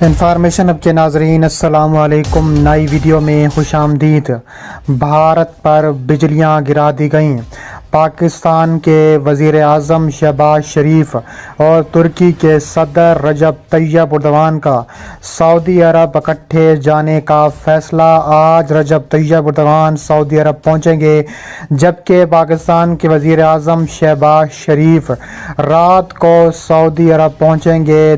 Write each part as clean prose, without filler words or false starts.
Information اب کے ناظرین السلام علیکم، نئی ویڈیو میں خوش آمدید۔ بھارت پر بجلیاں گرا دی گئیں۔ پاکستان کے وزیر اعظم شہباز شریف اور ترکی کے صدر رجب طیب ایردوان کا سعودی عرب اکٹھے جانے کا فیصلہ۔ آج رجب طیب ایردوان سعودی عرب پہنچیں گے، جبکہ پاکستان کے وزیر اعظم شہباز شریف رات کو سعودی عرب پہنچیں گے۔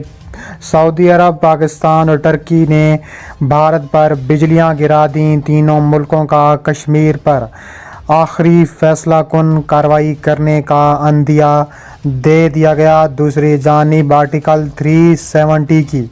سعودی عرب، پاکستان اور ترکی نے بھارت پر بجلیاں گرا دیں۔ تینوں ملکوں کا کشمیر پر آخری فیصلہ کن کارروائی کرنے کا عندیہ دے دیا گیا۔ دوسری جانب آرٹیکل 370 کی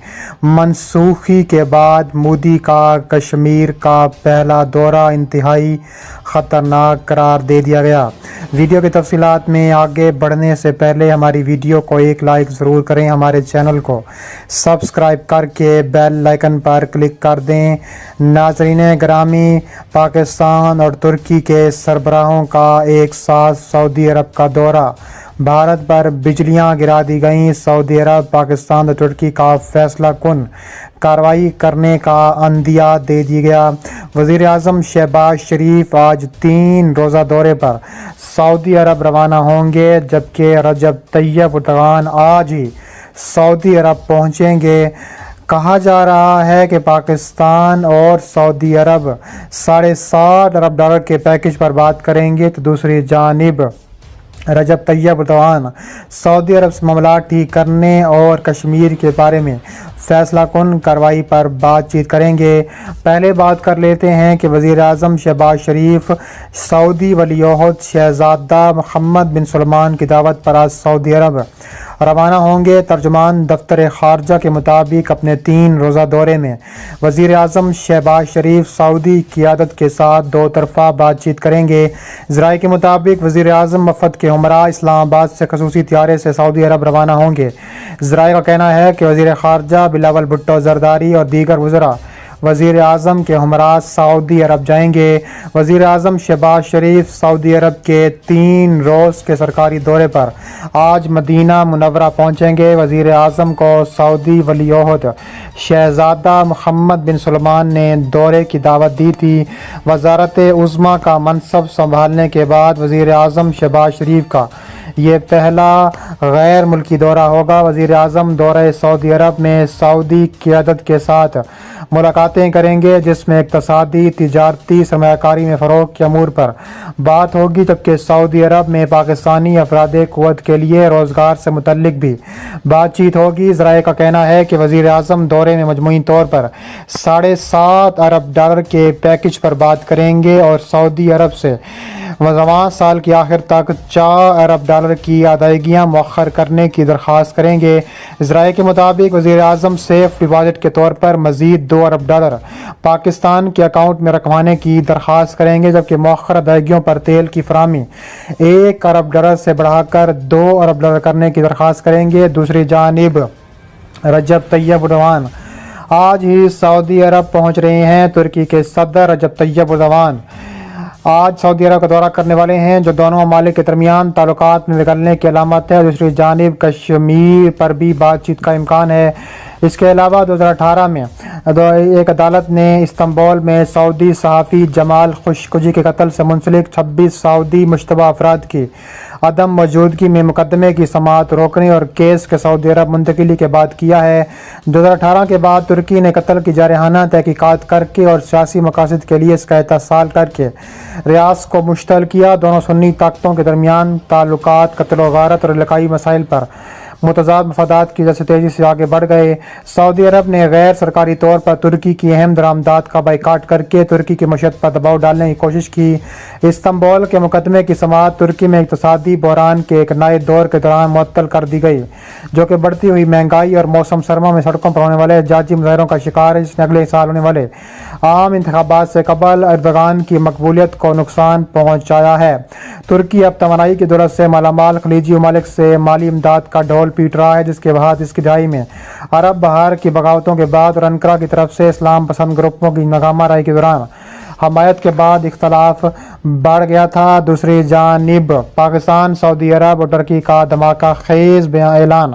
منسوخی کے بعد مودی کا کشمیر کا پہلا دورہ انتہائی خطرناک قرار دے دیا گیا۔ ویڈیو کی تفصیلات میں آگے بڑھنے سے پہلے ہماری ویڈیو کو ایک لائک ضرور کریں، ہمارے چینل کو سبسکرائب کر کے بیل آئیکن پر کلک کر دیں۔ ناظرین گرامی، پاکستان اور ترکی کے سربراہوں کا ایک ساتھ سعودی عرب کا دورہ۔ بھارت پر بجلیاں گرا دی گئیں۔ سعودی عرب، پاکستان اور ترکی کا فیصلہ کن کارروائی کرنے کا عندیہ دے دیا گیا۔ وزیر اعظم شہباز شریف آج 3 روزہ دورے پر سعودی عرب روانہ ہوں گے، جبکہ رجب طیب ایردوان آج ہی سعودی عرب پہنچیں گے۔ کہا جا رہا ہے کہ پاکستان اور سعودی عرب $7.5 ارب کے پیکج پر بات کریں گے، تو دوسری جانب رجب طیب ایردوان سعودی عرب سے معاملات ٹھیک کرنے اور کشمیر کے بارے میں فیصلہ کن کارروائی پر بات چیت کریں گے۔ پہلے بات کر لیتے ہیں کہ وزیر اعظم شہباز شریف سعودی ولی عہد شہزادہ محمد بن سلمان کی دعوت پر آج سعودی عرب روانہ ہوں گے۔ ترجمان دفتر خارجہ کے مطابق اپنے 3 روزہ دورے میں وزیر اعظم شہباز شریف سعودی قیادت کے ساتھ 2 طرفہ بات چیت کریں گے۔ ذرائع کے مطابق وزیر اعظم وفد کے ہمراہ اسلام آباد سے خصوصی طیارے سے سعودی عرب روانہ ہوں گے۔ ذرائع کا کہنا ہے کہ وزیر خارجہ بلاول بھٹو زرداری اور دیگر وزراء وزیر اعظم کے ہمراہ سعودی عرب جائیں گے۔ وزیر اعظم شہباز شریف سعودی عرب کے 3 روز کے سرکاری دورے پر آج مدینہ منورہ پہنچیں گے۔ وزیر اعظم کو سعودی ولی عہد شہزادہ محمد بن سلمان نے دورے کی دعوت دی تھی۔ وزارت عظمیٰ کا منصب سنبھالنے کے بعد وزیر اعظم شہباز شریف کا یہ پہلا غیر ملکی دورہ ہوگا۔ وزیر اعظم دورہ سعودی عرب میں سعودی قیادت کے ساتھ ملاقاتیں کریں گے، جس میں اقتصادی، تجارتی، سرمایہ کاری میں فروغ کے امور پر بات ہوگی، جبکہ سعودی عرب میں پاکستانی افراد قوت کے لیے روزگار سے متعلق بھی بات چیت ہوگی۔ ذرائع کا کہنا ہے کہ وزیر اعظم دورے میں مجموعی طور پر $7.5 ارب کے پیکج پر بات کریں گے اور سعودی عرب سے رواں سال کی آخر تک $4 ارب کی ادائیگیاں مؤخر کرنے کی درخواست کریں گے۔ ذرائع کے مطابق وزیر اعظم سیف ڈپازٹ کے طور پر مزید $2 ارب پاکستان کے اکاؤنٹ میں رکھوانے کی درخواست کریں گے، جبکہ مؤخر ادائیگیوں پر تیل کی فراہمی $1 ارب سے بڑھا کر $2 ارب کرنے کی درخواست کریں گے۔ دوسری جانب رجب طیب ایردوان آج ہی سعودی عرب پہنچ رہے ہیں۔ ترکی کے صدر رجب طیب ایردوان آج سعودی عرب کا دورہ کرنے والے ہیں، جو دونوں ممالک کے درمیان تعلقات میں بگڑنے کی علامت ہے۔ دوسری جانب کشمیر پر بھی بات چیت کا امکان ہے۔ اس کے علاوہ 2018 میں ایک عدالت نے استنبول میں سعودی صحافی جمال خاشقجی کے قتل سے منسلک 26 سعودی مشتبہ افراد کی عدم موجودگی میں مقدمے کی سماعت روکنے اور کیس کے سعودی عرب منتقلی کے بعد کیا ہے۔ 2018 کے بعد ترکی نے قتل کی جارحانہ تحقیقات کر کے اور سیاسی مقاصد کے لیے اس کا اتصال کر کے ریاض کو مشتعل کیا۔ دونوں سنی طاقتوں کے درمیان تعلقات قتل و غارت اور علاقائی مسائل پر متضاد مفادات کی وجہ سے تیزی سے آگے بڑھ گئے۔ سعودی عرب نے غیر سرکاری طور پر ترکی کی اہم درآمدات کا بائیکاٹ کر کے ترکی کی معیشت پر دباؤ ڈالنے کی کوشش کی۔ استنبول کے مقدمے کی سماعت ترکی میں اقتصادی بحران کے ایک نئے دور کے دوران معطل کر دی گئی، جو کہ بڑھتی ہوئی مہنگائی اور موسم سرما میں سڑکوں پر ہونے والے احتجاجی مظاہروں کا شکار ہے، جس نے اگلے سال ہونے والے عام انتخابات سے قبل ایردوغان کی مقبولیت کو نقصان پہنچایا ہے۔ ترکی اب توانائی کی دولت سے مالا مال خلیجی ممالک سے مالی امداد کا ڈھول پیٹ رہا ہے، جس کے بعد اس کی دہائی میں عرب بہار کی بغاوتوں کے بعد اور انقرہ کی طرف سے اسلام پسند گروپوں کی ناکامہ رہائی کے دوران حمایت کے بعد اختلاف بڑھ گیا تھا۔ دوسری جانب پاکستان، سعودی عرب اور ترکی کا دھماکہ خیز اعلان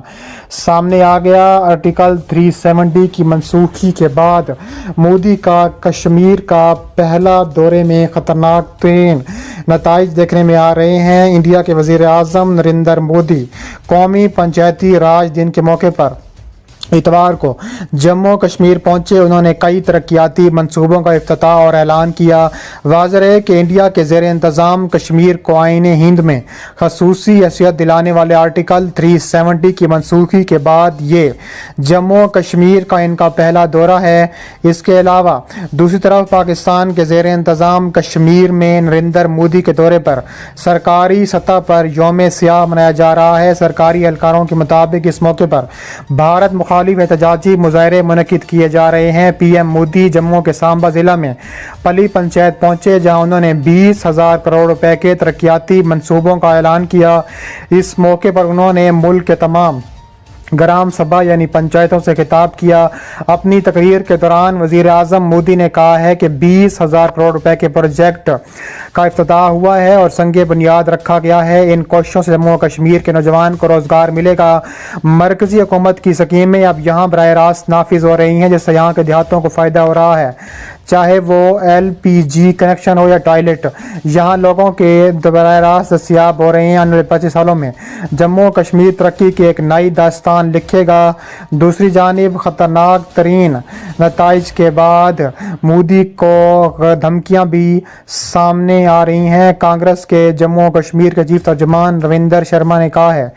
سامنے آ گیا۔ آرٹیکل 370 کی منسوخی کے بعد مودی کا کشمیر کا پہلا دورے میں خطرناک ترین نتائج دیکھنے میں آ رہے ہیں۔ انڈیا کے وزیر اعظم نریندر مودی قومی پنچایتی راج دن کے موقع پر اتوار کو جموں کشمیر پہنچے۔ انہوں نے کئی ترقیاتی منصوبوں کا افتتاح اور اعلان کیا۔ واضح ہے کہ انڈیا کے زیر انتظام کشمیر کو آئین ہند میں خصوصی حیثیت دلانے والے آرٹیکل 370 کی منسوخی کے بعد یہ جموں کشمیر کا ان کا پہلا دورہ ہے۔ اس کے علاوہ دوسری طرف پاکستان کے زیر انتظام کشمیر میں نریندر مودی کے دورے پر سرکاری سطح پر یوم سیاہ منایا جا رہا ہے۔ سرکاری اہلکاروں کے مطابق اس موقع پر بھارت مخالف احتجاجی مظاہرے منعقد کیے جا رہے ہیں۔ پی ایم مودی جموں کے سامبا ضلع میں پلی پنچایت پہنچے، جہاں انہوں نے 20,000 کروڑ روپے کے ترقیاتی منصوبوں کا اعلان کیا۔ اس موقع پر انہوں نے ملک کے تمام گرام سبھا یعنی پنچایتوں سے خطاب کیا۔ اپنی تقریر کے دوران وزیر اعظم مودی نے کہا ہے کہ 20,000 کروڑ روپے کے پروجیکٹ کا افتتاح ہوا ہے اور سنگ بنیاد رکھا گیا ہے۔ ان کوششوں سے جموں و کشمیر کے نوجوان کو روزگار ملے گا۔ مرکزی حکومت کی اسکیمیں اب یہاں براہ راست نافذ ہو رہی ہیں، جس سے یہاں کے دیہاتوں کو فائدہ ہو رہا ہے، چاہے وہ LPG کنیکشن ہو یا ٹوائلٹ۔ یہاں لوگوں کے براہ راست دستیاب ہو رہے ہیں۔ آنے والے 25 سالوں میں جموں و کشمیر ترقی کی ایک نئی داستان لکھے گا۔ دوسری جانب خطرناک ترین نتائج کے بعد مودی کو دھمکیاں بھی سامنے آ رہی ہیں۔ کانگریس کے جموں و کشمیر کے چیف ترجمان رویندر شرما نے کہا ہے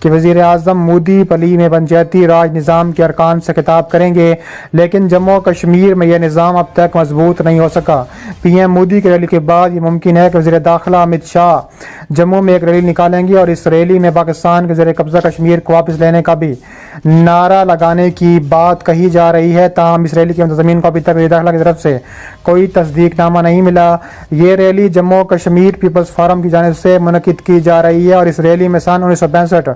کہ وزیر اعظم مودی پلی میں پنچایتی راج نظام کے ارکان سے خطاب کریں گے، لیکن جموں و کشمیر میں یہ نظام اب تک مضبوط نہیں ہو سکا۔ پی ایم مودی کی ریلی کے بعد یہ ممکن ہے کہ وزیر داخلہ امت شاہ جموں میں ایک ریلی نکالیں گے اور اس ریلی میں پاکستان کے زیر قبضہ کشمیر کو واپس لینے کا بھی نعرہ لگانے کی بات کہی جا رہی ہے۔ تاہم اس ریلی کے منتظمین کو ابھی تک وزیر داخلہ کی طرف سے کوئی تصدیق نامہ نہیں ملا۔ یہ ریلی جموں و کشمیر پیپلز فورم کی جانب سے منعقد کی جا رہی ہے اور اس ریلی میں سن 1965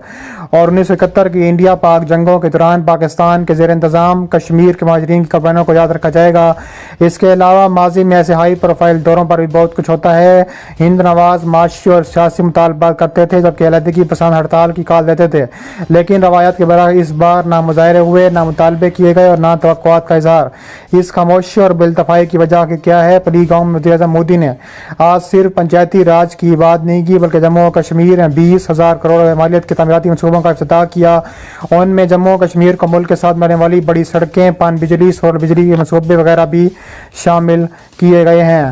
اور 1971 کی انڈیا پاک جنگوں کے دوران پاکستان کے زیر انتظام کشمیر کے مہاجرین کی قربانیوں کو یاد رکھا جائے گا۔ اس کے علاوہ ماضی میں ایسے ہائی پروفائل دوروں پر بھی بہت کچھ ہوتا ہے۔ ہند نواز معاشی اور سیاسی مطالبات کرتے تھے، جبکہ علیحدگی پسند ہڑتال کی کال دیتے تھے، لیکن روایات کے برعکس اس بار نہ مظاہرے ہوئے، نہ مطالبے کیے گئے اور نہ توقعات کا اظہار۔ اس خاموشی اور بالتفاہی کی وجہ کیا ہے؟ پلی گاؤں میں وزیر اعظم مودی نے آج صرف پنچایتی راج کی بات نہیں کی، بلکہ جموں و کشمیر میں 20,000 کروڑ مالیت کے تعمیراتی منصوبوں کا افتتاح کیا۔ ان میں جموں و کشمیر کو ملک کے ساتھ ملنے والی بڑی سڑکیں، پان بجلی، سولر بجلی کے منصوبے وغیرہ بھی شامل کیے گئے ہیں۔